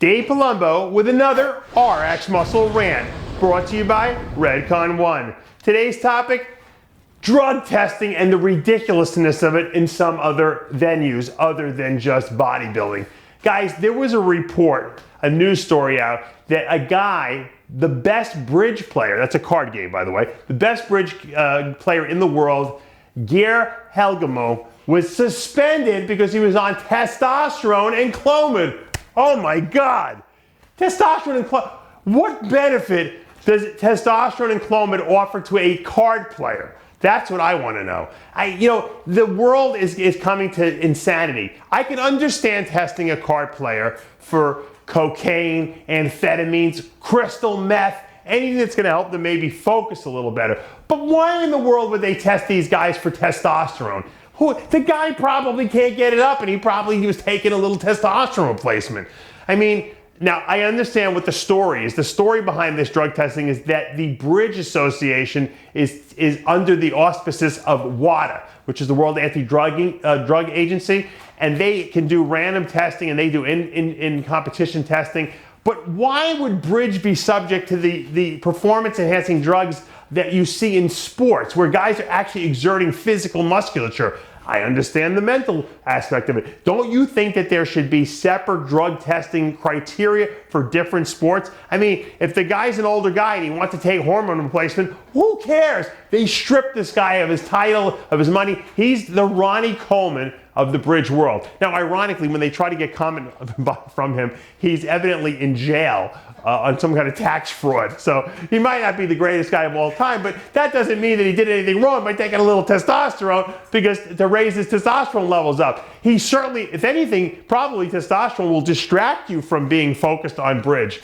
Dave Palumbo with another RX Muscle Rant, brought to you by Redcon One. Today's topic, drug testing and the ridiculousness of it in some other venues other than just bodybuilding. Guys, there was a report, a news story out, that a guy, the best bridge player, that's a card game by the way, the best bridge player in the world, Geir Helgemo, was suspended because he was on testosterone and Clomid. Oh my God. Testosterone and Clomid. What benefit does testosterone and Clomid offer to a card player? That's what I want to know. The world is coming to insanity. I can understand testing a card player for cocaine, amphetamines, crystal meth, anything that's going to help them maybe focus a little better. But why in the world would they test these guys for testosterone? The guy probably can't get it up, and he was taking a little testosterone replacement. I mean, now I understand what the story is. The story behind this drug testing is that the Bridge Association is under the auspices of WADA, which is the World Anti-Drug Drug Agency, and they can do random testing and they do in competition testing. But why would Bridge be subject to the performance-enhancing drugs that you see in sports, where guys are actually exerting physical musculature? I understand the mental aspect of it. Don't you think that there should be separate drug testing criteria for different sports? I mean, if the guy's an older guy and he wants to take hormone replacement, who cares? They strip this guy of his title, of his money. He's the Ronnie Coleman of the bridge world. Now, ironically, when they try to get comment from him, he's evidently in jail on some kind of tax fraud. So he might not be the greatest guy of all time, but that doesn't mean that he did anything wrong by taking a little testosterone, because to raise his testosterone levels up. He certainly, if anything, probably testosterone will distract you from being focused on bridge.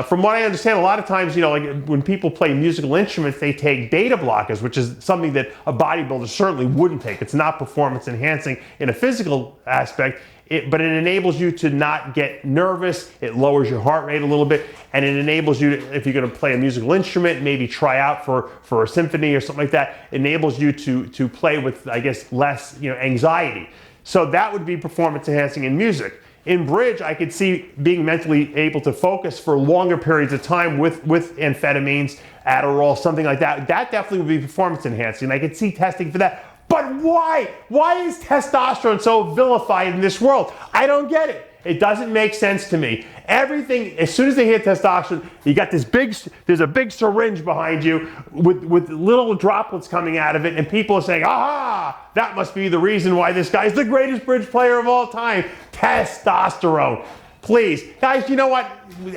From what I understand, a lot of times, like when people play musical instruments, they take beta blockers, which is something that a bodybuilder certainly wouldn't take. It's not performance enhancing in a physical aspect, but it enables you to not get nervous. It lowers your heart rate a little bit, and it enables you to, if you're going to play a musical instrument, maybe try out for a symphony or something like that, enables you to play with, I guess, less anxiety. So that would be performance enhancing in music. In bridge, I could see being mentally able to focus for longer periods of time with amphetamines, Adderall, something like that. That definitely would be performance enhancing. I could see testing for that. But why? Why is testosterone so vilified in this world? I don't get it. It doesn't make sense to me. Everything, as soon as they hit testosterone, you got there's a big syringe behind you with little droplets coming out of it, and people are saying, aha, that must be the reason why this guy's the greatest bridge player of all time. Testosterone. Please, guys, you know what?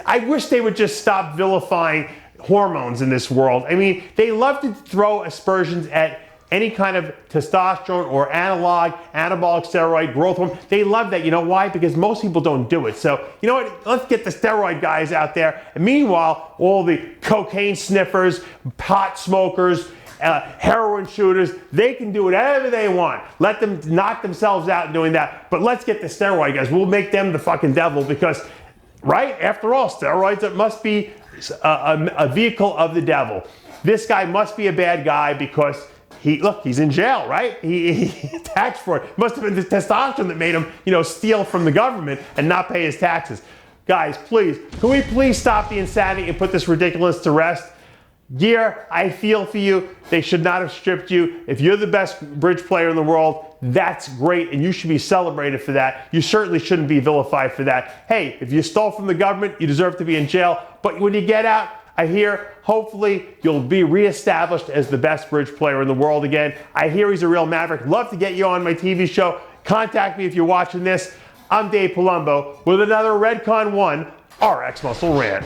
I wish they would just stop vilifying hormones in this world. I mean, they love to throw aspersions at any kind of testosterone or analog, anabolic steroid, growth hormone. They love that. You know why? Because most people don't do it. So, you know what? Let's get the steroid guys out there. And meanwhile, all the cocaine sniffers, pot smokers, heroin shooters, they can do whatever they want. Let them knock themselves out doing that. But let's get the steroid guys. We'll make them the fucking devil because, right? After all, steroids must be a vehicle of the devil. This guy must be a bad guy because he's in jail, right? He tax fraud. It must have been the testosterone that made him, steal from the government and not pay his taxes. Guys, please, can we please stop the insanity and put this ridiculous to rest? Geir, I feel for you. They should not have stripped you. If you're the best bridge player in the world, that's great, and you should be celebrated for that. You certainly shouldn't be vilified for that. Hey, if you stole from the government, you deserve to be in jail. But when you get out, I hear, hopefully, you'll be reestablished as the best bridge player in the world again. I hear he's a real maverick. Love to get you on my TV show. Contact me if you're watching this. I'm Dave Palumbo with another Redcon One RX Muscle Rant.